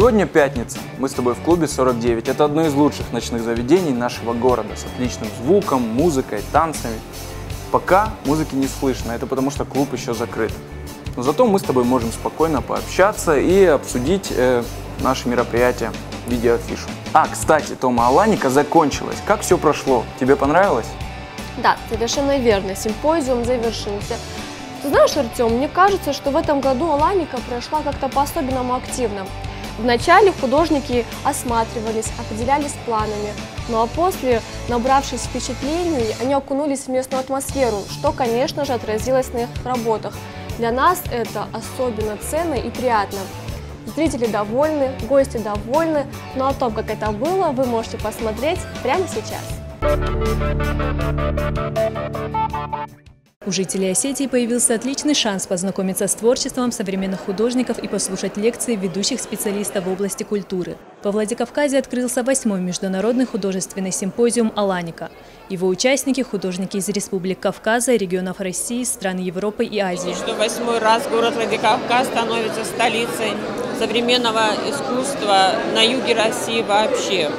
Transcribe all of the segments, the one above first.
Сегодня пятница. Мы с тобой в клубе 49. Это одно из лучших ночных заведений нашего города с отличным звуком, музыкой, танцами. Пока музыки не слышно, это потому что клуб еще закрыт. Но зато мы с тобой можем спокойно пообщаться и обсудить наше мероприятие, видеоафишу. Кстати, Тома, Аланика закончилась. Как все прошло? Тебе понравилось? Да, совершенно верно. Симпозиум завершился. Ты знаешь, Артем, мне кажется, что в этом году Аланика прошла как-то по-особенному активно. Вначале художники осматривались, определялись планами, ну а после, набравшись впечатлений, они окунулись в местную атмосферу, что, конечно же, отразилось на их работах. Для нас это особенно ценно и приятно. Зрители довольны, гости довольны, но о том, как это было, вы можете посмотреть прямо сейчас. У жителей Осетии появился отличный шанс познакомиться с творчеством современных художников и послушать лекции ведущих специалистов в области культуры. Во Владикавказе открылся 8-й международный художественный симпозиум «Аланика». Его участники – художники из республик Кавказа, регионов России, стран Европы и Азии. Что 8-й раз город Владикавказ становится столицей современного искусства на юге России вообще.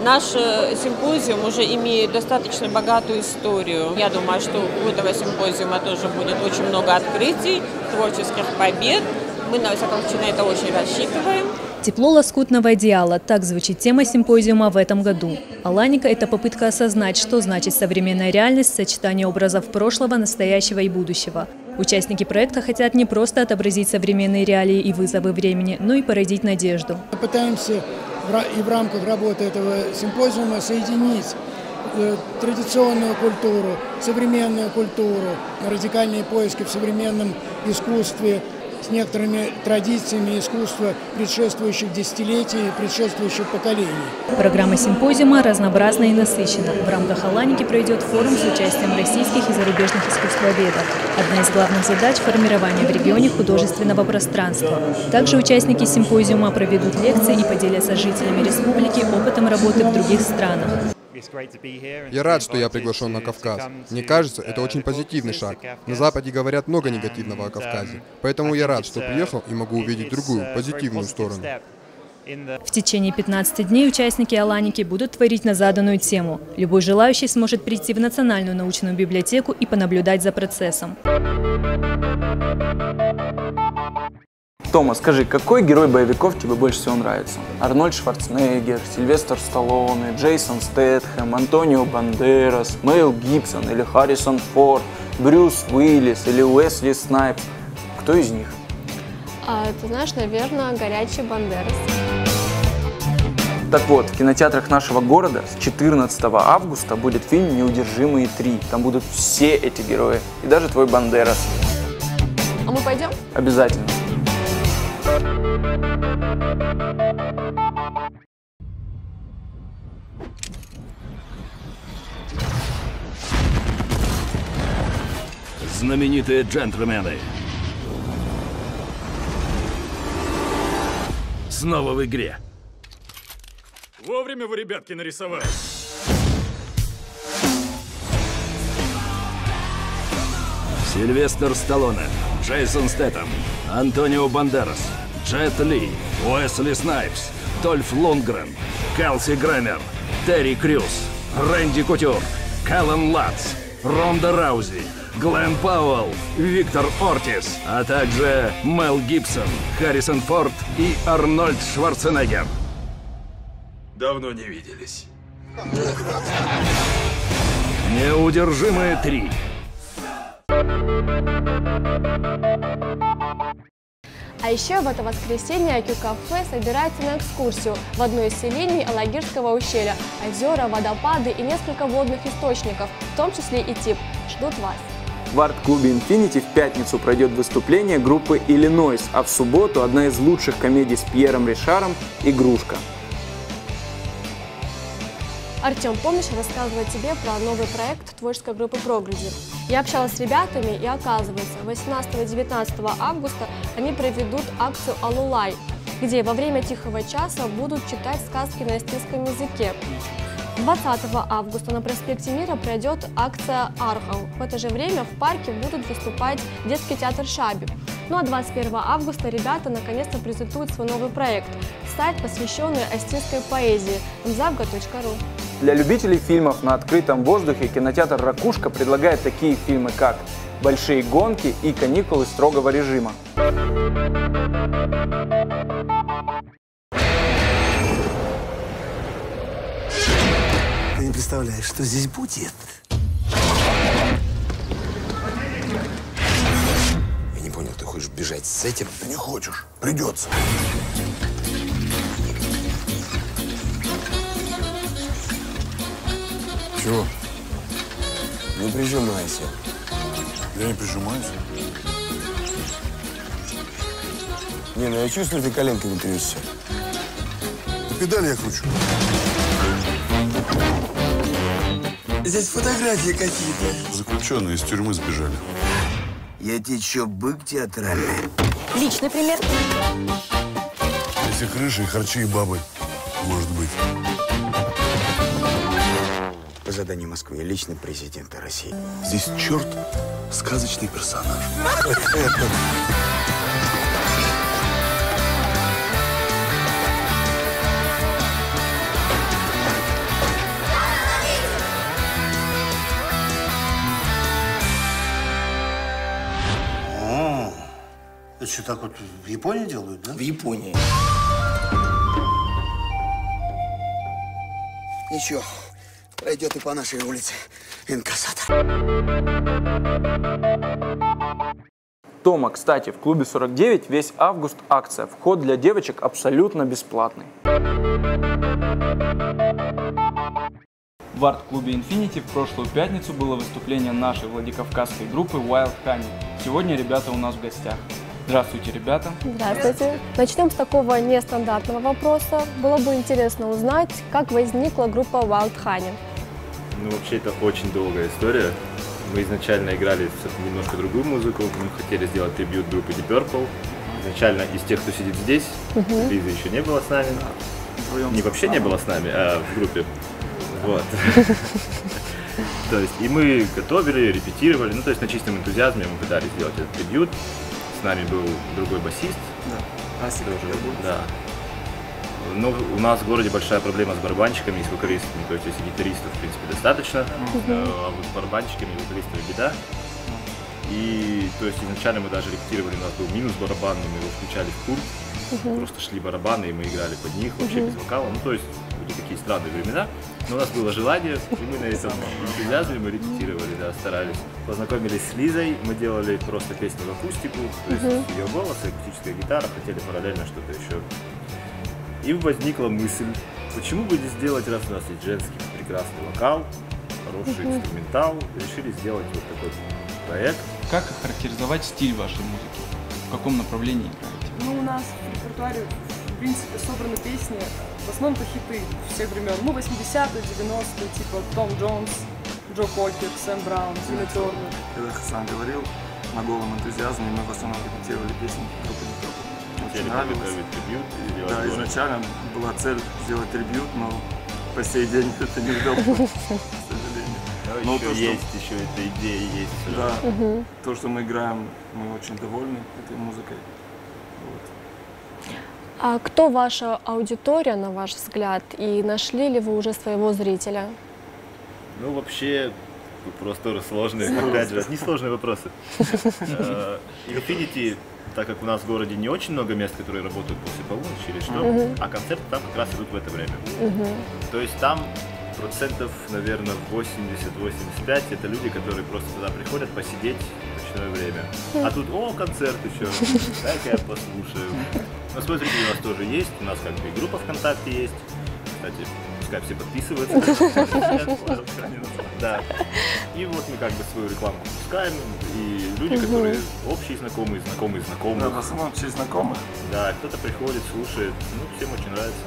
Наш симпозиум уже имеет достаточно богатую историю. Я думаю, что у этого симпозиума тоже будет очень много открытий, творческих побед. Мы, на всяком случае, на это очень рассчитываем. Тепло лоскутного одеяла – так звучит тема симпозиума в этом году. Аланика – это попытка осознать, что значит современная реальность в сочетании образов прошлого, настоящего и будущего. Участники проекта хотят не просто отобразить современные реалии и вызовы времени, но и породить надежду. Мы пытаемся и в рамках работы этого симпозиума соединить традиционную культуру, современную культуру, радикальные поиски в современном искусстве с некоторыми традициями искусства предшествующих десятилетий, предшествующих поколений. Программа симпозиума разнообразна и насыщена. В рамках Аланики пройдет форум с участием российских и зарубежных искусствоведов. Одна из главных задач – формирование в регионе художественного пространства. Также участники симпозиума проведут лекции и поделятся с жителями республики опытом работы в других странах. Я рад, что я приглашен на Кавказ. Мне кажется, это очень позитивный шаг. На Западе говорят много негативного о Кавказе. Поэтому я рад, что приехал и могу увидеть другую, позитивную сторону. В течение 15 дней участники Аланики будут творить на заданную тему. Любой желающий сможет прийти в Национальную научную библиотеку и понаблюдать за процессом. Тома, скажи, какой герой боевиков тебе больше всего нравится? Арнольд Шварценеггер, Сильвестр Сталлоне, Джейсон Стэтхэм, Антонио Бандерас, Мел Гибсон или Харрисон Форд, Брюс Уиллис или Уэсли Снайпс? Кто из них? Ты знаешь, наверное, горячий Бандерас. Так вот, в кинотеатрах нашего города с 14 августа будет фильм «Неудержимые 3». Там будут все эти герои, и даже твой Бандерас. А мы пойдем? Обязательно. Знаменитые джентльмены. Снова в игре. Вовремя вы, ребятки, нарисовали. Сильвестр Сталлоне, Джейсон Стэтэм, Антонио Бандерас, Джет Ли, Уэсли Снайпс, Дольф Лундгрен, Келси Грэмер, Терри Крюс, Рэнди Кутюр, Кэллен Латц, Ронда Раузи, Глен Пауэлл, Виктор Ортис, а также Мел Гибсон, Харрисон Форд и Арнольд Шварценеггер. Давно не виделись. Неудержимые 3. А еще в это воскресенье IQ Кафе собирается на экскурсию в одно из селений Алагирского ущелья. Озера, водопады и несколько водных источников, в том числе и ТИП, ждут вас. В арт-клубе Infinity в пятницу пройдет выступление группы Illinois, а в субботу одна из лучших комедий с Пьером Ришаром «Игрушка». Артем, помнишь, я рассказывала тебе про новый проект творческой группы Прогрессив? Я общалась с ребятами, и оказывается, 18-19 августа они проведут акцию «Алулай», где во время тихого часа будут читать сказки на эстонском языке. 20 августа на проспекте Мира пройдет акция «Архау». В это же время в парке будут выступать детский театр «Шаби». Ну а 21 августа ребята наконец-то презентуют свой новый проект – сайт, посвященный остинской поэзии mzavga.ru. Для любителей фильмов на открытом воздухе кинотеатр «Ракушка» предлагает такие фильмы, как «Большие гонки» и «Каникулы строгого режима». Ты не представляешь, что здесь будет? Я не понял, ты хочешь бежать с этим? Ты не хочешь. Придется. Чего? Не прижимайся. Я не прижимаюсь. Не, ну я чувствую, ты коленками трясешься. Педали я кручу. Здесь фотографии какие-то. Заключенные из тюрьмы сбежали. Я тебе что, бык театральный? Личный пример. Если крыши, и харчи, и бабы. Может быть. По заданию Москвы, личный президент России. Здесь черт сказочный персонаж. Это что, так вот в Японии делают, да? В Японии. Ничего, пройдет и по нашей улице инкассатор. Тома, кстати, в клубе 49 весь август акция. Вход для девочек абсолютно бесплатный. В арт-клубе Infinity в прошлую пятницу было выступление нашей владикавказской группы Wild Honey. Сегодня ребята у нас в гостях. Здравствуйте, ребята. Здравствуйте. Начнем с такого нестандартного вопроса. Было бы интересно узнать, как возникла группа Wild Honey. Ну, вообще, это очень долгая история. Мы изначально играли немножко другую музыку. Мы хотели сделать трибьют группы Deep Purple. Изначально из тех, кто сидит здесь, Лизы еще не было с нами. Не вообще не было с нами, а в группе. Вот. То есть, и мы готовили, репетировали. Ну, то есть, на чистом энтузиазме мы пытались сделать этот трибьют. С нами был другой басист. Да. Да. Но у нас в городе большая проблема с барабанщиками и с вокалистами. То есть, если гитаристов, в принципе, достаточно, а вот с барабанщиками и вокалистами беда. И, то есть, изначально мы даже репетировали, у нас был минус барабанный, мы его включали в пульт. Просто шли барабаны, и мы играли под них, вообще без вокала. Ну, то есть, были такие странные времена. Но у нас было желание, и мы на этом энтузиазме мы репетировали, да, старались. Познакомились с Лизой, мы делали просто песню в акустику, то есть ее голос, акустическая гитара, хотели параллельно что-то еще. И возникла мысль, почему бы не сделать, раз у нас есть женский прекрасный вокал, хороший инструментал, решили сделать вот такой проект. Как охарактеризовать стиль вашей музыки? В каком направлении играете? Ну, у нас в репертуаре, в принципе, собраны песни, в основном-то хиты всех времен. Ну, 80-е, 90-е, типа Том Джонс, Джо Кокер, Сэм Браун, Тина Тернер. Когда Хасан говорил на голом энтузиазме, мы в основном репетировали песни группы Deep Purple. Очень нравилось. Да, изначально была цель сделать трибьют, но по сей день это не удалось, к сожалению. Но то, есть еще эта идея, есть. Да, то, что мы играем, мы очень довольны этой музыкой. А кто ваша аудитория, на ваш взгляд, и нашли ли вы уже своего зрителя? Ну, вообще, вопрос тоже сложный, опять же, несложные вопросы. Infinity, так как у нас в городе не очень много мест, которые работают после полуночи или что, а концерты там как раз идут в это время. То есть там процентов, наверное, 80-85 это люди, которые просто туда приходят посидеть в ночное время. А тут, о, концерт еще, дай-ка я послушаю. Но свой зритель у нас тоже есть, у нас как бы и группа ВКонтакте есть. Кстати, пускай все подписываются. Да. И вот мы как бы свою рекламу пускаем, и люди, которые общие знакомые, знакомые знакомых. Да, в основном все знакомых. Да, кто-то приходит, слушает, ну, всем очень нравится.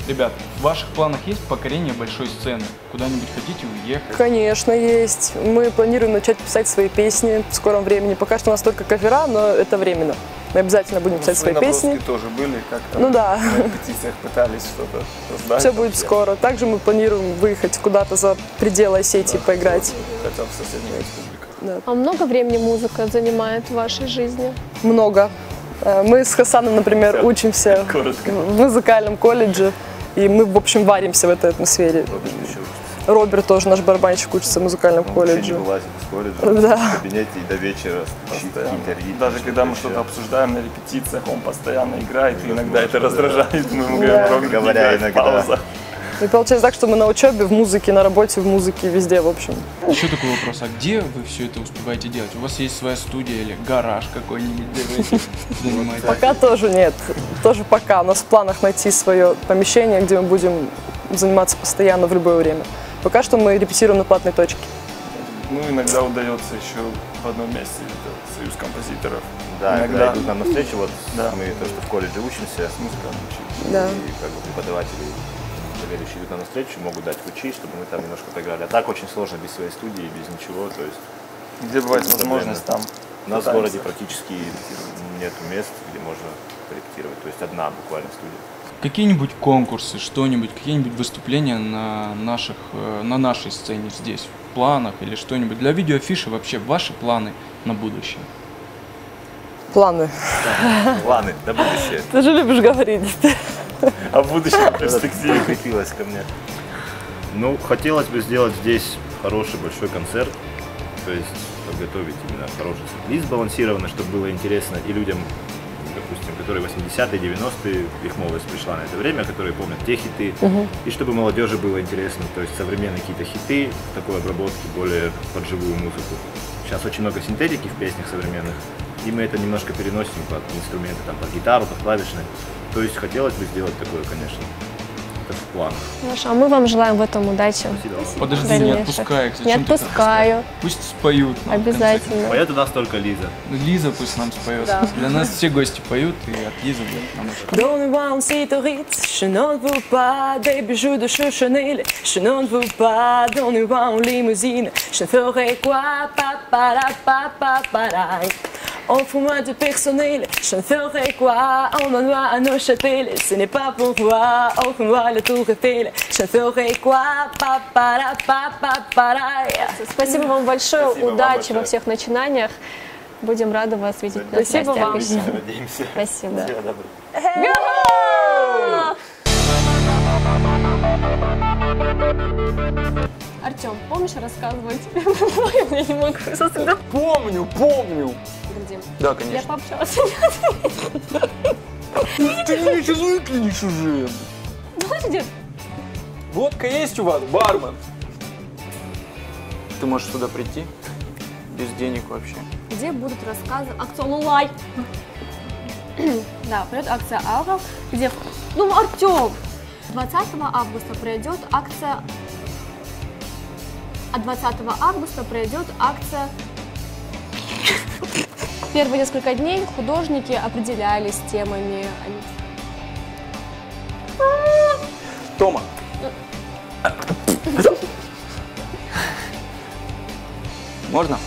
Ребят, в ваших планах есть покорение большой сцены? Куда-нибудь хотите уехать? Конечно, есть. Мы планируем начать писать свои песни в скором времени. Пока что у нас только кавера, но это временно. Мы обязательно будем писать свои песни. Тоже были, как-то ну да. на репетициях пытались что-то создать. Все будет скоро. Также мы планируем выехать куда-то за пределы Осетии поиграть. Хотя бы в соседнюю республику. Да. А много времени музыка занимает в вашей жизни? Много. Мы с Хасаном, например, учимся в музыкальном колледже, и мы, в общем, варимся в этой атмосфере. Роберт тоже, наш барабанщик, учится в музыкальном колледже. Он вылазит из колледжа, да. в кабинете и до вечера интервью. Даже когда мы что-то обсуждаем на репетициях, он постоянно играет, и иногда это раздражает. Мы ему говорим, говоря иногда. И получается так, что мы на учебе, в музыке, на работе, в музыке, везде, в общем. Еще такой вопрос, а где вы все это успеваете делать? У вас есть своя студия или гараж какой-нибудь, где вы этим занимаетесь? Пока тоже нет, тоже пока. У нас в планах найти свое помещение, где мы будем заниматься постоянно в любое время. Пока что мы репетируем на платной точке. Ну, иногда удается еще в одном месте, это Союз композиторов. Да, иногда идут нам навстречу, вот да. Мы то, что в колледже учимся, с музыкальным учимся, да. И как бы преподаватели, заведующие идут нам навстречу, могут дать ключи, чтобы мы там немножко поиграли. А так очень сложно без своей студии, без ничего, то есть... Где бывает возможность там? У нас в городе практически нет мест, где можно порепетировать, то есть одна буквально студия. Какие-нибудь конкурсы, что-нибудь, какие-нибудь выступления на нашей сцене здесь, в планах или что-нибудь? Для видеоафиши вообще ваши планы на будущее? Планы. Да, планы на будущее. Ты же любишь говорить. А в будущем перспективе крепилась ко мне. Ну, хотелось бы сделать здесь хороший большой концерт, то есть подготовить именно хороший сет-лист сбалансированный, чтобы было интересно и людям, допустим, которые 80-е, 90-е, их молодость пришла на это время, которые помнят те хиты, и чтобы молодежи было интересно, то есть современные какие-то хиты в такой обработке, более под живую музыку. Сейчас очень много синтетики в песнях современных, и мы это немножко переносим под инструменты, там, под гитару, под клавишные. То есть хотелось бы сделать такое, конечно, это в планах. Хорошо, а мы вам желаем в этом удачи. Спасибо. Подожди, не отпускай их. Не отпускаю. Пусть споют нам. Обязательно. Поет у нас только Лиза. Лиза пусть нам споет. Да. Для нас все гости поют, и от Лизы будет нам еще. Donnez-moi un petit Ritz, je n'en veux pas des bijoux de Chanel, je n'en veux pas, donnez-moi en limousine, je ne ferai quoi, papara. Offre-moi du personnel, je ne ferai quoi, emmène-moi à Neuchâtel, ce n'est pas pour moi, offre-moi le Tour Eiffel, je ne ferai quoi, papara. Спасибо вам большое, Спасибо удачи вам во всех начинаниях. Будем рады вас видеть на Спасибо гостях вам. еще. Надеемся. Спасибо. Всего доброго. Артем, помнишь, рассказывал тебе? Я не могу сосредоточиться. Помню. Дим, Да, я конечно. пообщалась. Ты меня сейчас выклинишь уже. Подожди. Водка есть у вас, бармен? Ты можешь сюда прийти? Без денег вообще. Где будут рассказы? Акция Лулай. Да, пройдет акция Аура, где... Ну, Артем! 20 августа пройдет акция... А 20 августа пройдет акция... Первые несколько дней художники определялись темами. Тома. Можно?